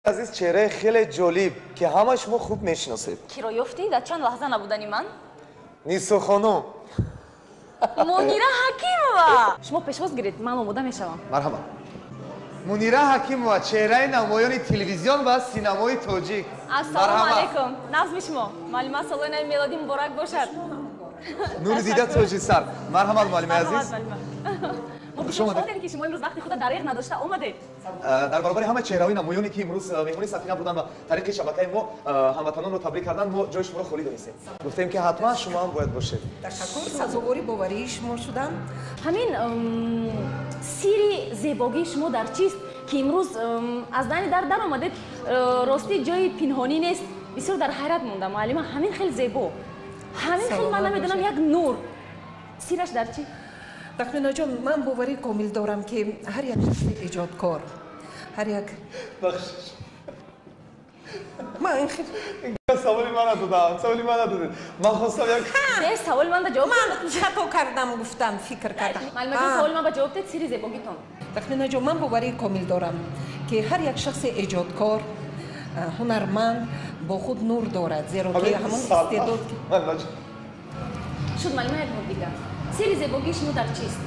عزیز چهره خیلی جالب که همه شما خوب میشناسید. کی رو یافتی؟ در چند لحظه نبودنی من؟ نیسو خانم. منیره حکیمова. شما پیشواز گیرید، من آماده میشوم. مرحبا. منیره حکیمова چهره نمایان تلویزیون و سینمای تاجیک. السلام علیکم. نظم شما. معلم سالن میلادی مبارک باشد. نور دیده تاجیسر. مرحبا معلم عزیز. شما دیدید که شما امروز وقتی خود دریغ نداشته اومدید. در برابر همه چهره‌های نمایانی که امروز مهمانی سفینه بودن و طریق شبکه ما هموطنان رو تبریک کردن، ما جای شما رو خالی دونستیم. گفتیم که حتما شما هم باید باشید. تشکر، سزاواری باوری شما شدم. همین سیری زیبایی شما در چیست که امروز از دهن در آمدید؟ راستی جای پنهانی نیست. بسیار در حیرت موندم. معلم همین خیلی زیبا. همین خیلی من نمیدونم یک نور. سیرش در چی؟ تخمینه جان، من باوری کامل دارم که هر یک شخص ایجادکار، هر یک من این خیلی سوالی من ندادم. من خواستم یک سوال من جواب من خطا کردم، گفتم فکر کردم. معلم سوال من جواب داد سیری زیباییتون. تخمینه جان، من باوری کامل دارم که هر یک شخص ایجادکار، هنرمند با خود نور دارد، زیرا که همون استعداد شد. معلم یک دیگه سیری زیبایی شما در چیست؟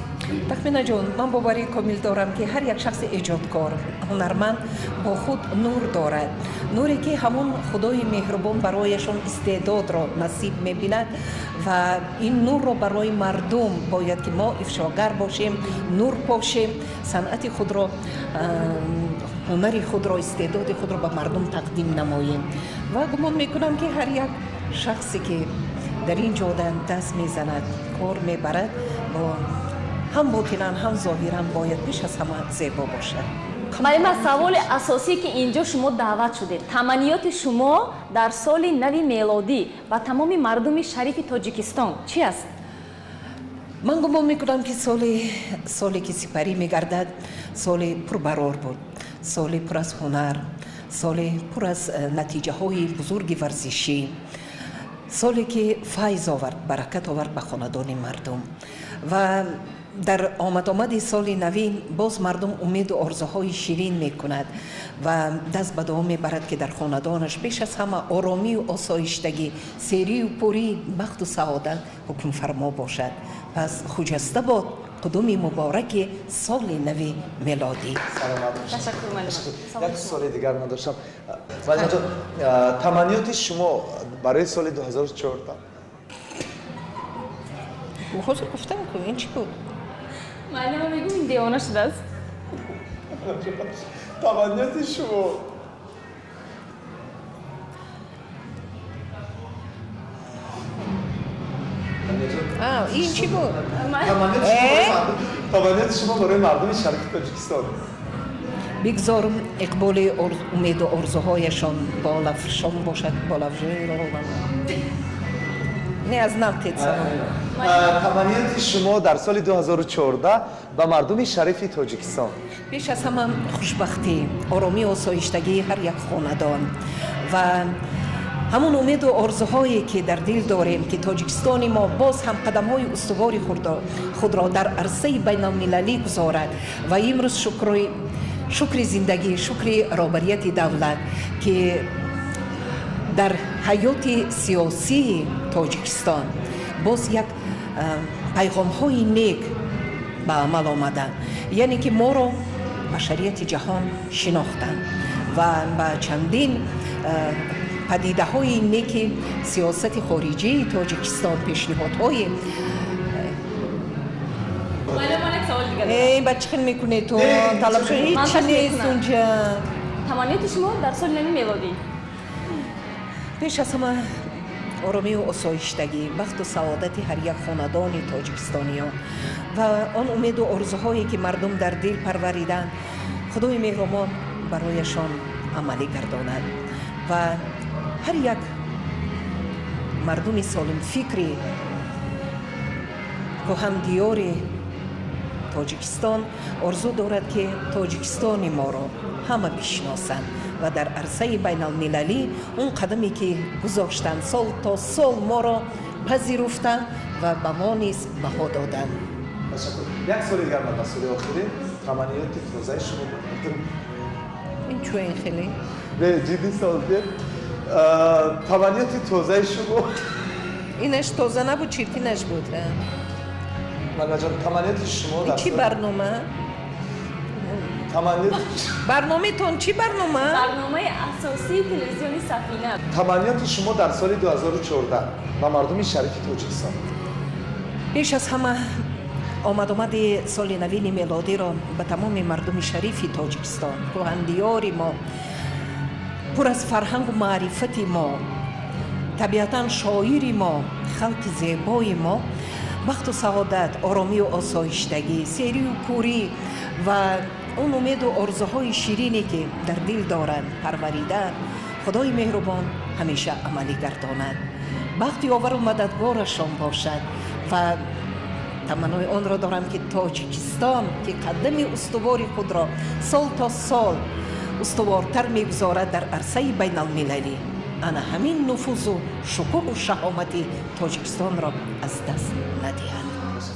تخمینه جان، من باوری کامل دارم که هر یک شخص ایجادکار، هنرمند با خود نور دارد، نوری که همون خدای مهربان برایشان استعداد را نصیب می‌بیند و این نور را برای مردم باید که ما افشاگر باشیم، نور پاشیم، صنعت خود را، هنر خود را، استعداد خود را به مردم تقدیم نماییم و گمان میکنم که هر یک شخصی که در این جاده دست میزند، کار میبرد، با هم باطنا هم ظاهرا باید پیش از همه زیبا باشد. معلم سوال اساسی که اینجا شما دعوت شدید، تمنیات شما در سال نو میلادی و تمام مردم شریف تاجیکستان چی است؟ من گمان میکنم که سالی که سپری میگردد سال پربرار بود، سال پر از هنر، سال پر از نتیجه های بزرگ ورزشی، سالی که فیض آورد، برکت آورد به خاندان مردم و در آمد سال نوین باز مردم امید و آرزوهای شیرین میکند و دست به دعا میبرد که در خاندانش بیش از همه آرامی و آسایشتگی، سیری و پوری، بخت و سعادت حکم فرما باشد. پس خجسته باد قدوم مبارک سال نو میلادی. تشکر معلم. یک سوال دیگر من داشتم. معلم جان، تمنیات شما برای سال 2014؟ حضور گفتم که این چی بود؟ معلم میگم این دیوانه شده است. تمنیات شما این چی بود؟ تمنیات شما برای مردم شریف تاجیکستان. بگذارم اقبال امید و آرزوهایشان بالافشان باشد، بالافشان نه از نمتید سلام. تمنیات شما در سال 2014 به مردم شریف تاجیکستان. بیش از همه خوشبختی، آرامی و آسایشتگی هر یک خاندان و همون امید و آرزوهایی که در دل داریم که تاجیکستان ما باز هم قدم‌های استواری خود را در عرصه بین المللی گذارد و امروز شکر زندگی، شکر رهبریت دولت که در حیات سیاسی تاجیکستان باز یک پیغام های نیک به عمل آمدن، یعنی که ما را بشریت جهان شناختن و به چندین پدیده های نیک سیاست خارجی تاجیکستان پیشنهادهای بچه خیلی میکنه تو طلب شد هیچ نیست اونجا. تمنیات شما در سال نو میلادی؟ پیش از همه آرامی و آسایشتگی، بخت و سعادت هر یک خاندان تاجیکستانیان و آن امید و آرزوهایی که مردم در دل پروریدن خدای مهربان برایشان عملی گرداند و هر یک مردم سالم فکری کهندیار تاجیکستان آرزو دارد که تاجیکستان ما را همه بشناسند و در عرصه بین المللی اون قدمی که گذاشتن سال تا سال ما را پذیرفتند و به ما نیز بها دادند. یک سال دیگر من مسئول آخری تمنیات روزه شما بود. این چو این خیلی؟ به جدی سوالید تمانیتی توزیع شما اینش توزه نبود چیرتینش بود مالا جان تمانیتی شما در چی برنامه؟ برنامه تون چی برنامه؟ برنامه اساسی تلویزیونی سفینه. تمانیتی شما در سال 2014 و مردم شریف تاجیکستان بیش از همه آمد سال نوین میلادی را به تمام مردم شریف تاجیکستان، کهندیار ما، پر از فرهنگ و معرفت ما، طبیعتاً شاعر ما، خلق زیبای ما، وقت و سعادت، آرامی و آسایشتگی، سیری و کوری و اون امید و آرزوهای شیرینی که در دل دارند پروریدن، خدای مهربان همیشه عملی گرداند. وقتی آور و مددگارشان باشد و تمنای آن را دارم که تاجیکستان که قدم استوار خود را سال تا سال استوارتر میگذارد در عرصه بین المللی، انا همین نفوذ و شکوه و شهامتی تاجیکستان را از دست ندهند.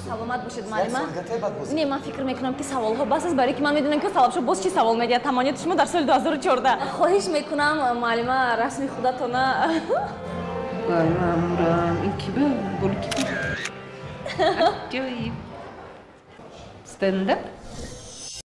سلامت باشید معلم. نه من فکر میکنم که سوال ها بس است برای که من میدونم که طلب شو باز چی سوال میدید تمانیت شما در سال 2014. خواهش میکنم معلم رسمی خودتون مامورم این کی بود؟ جایی. stand up.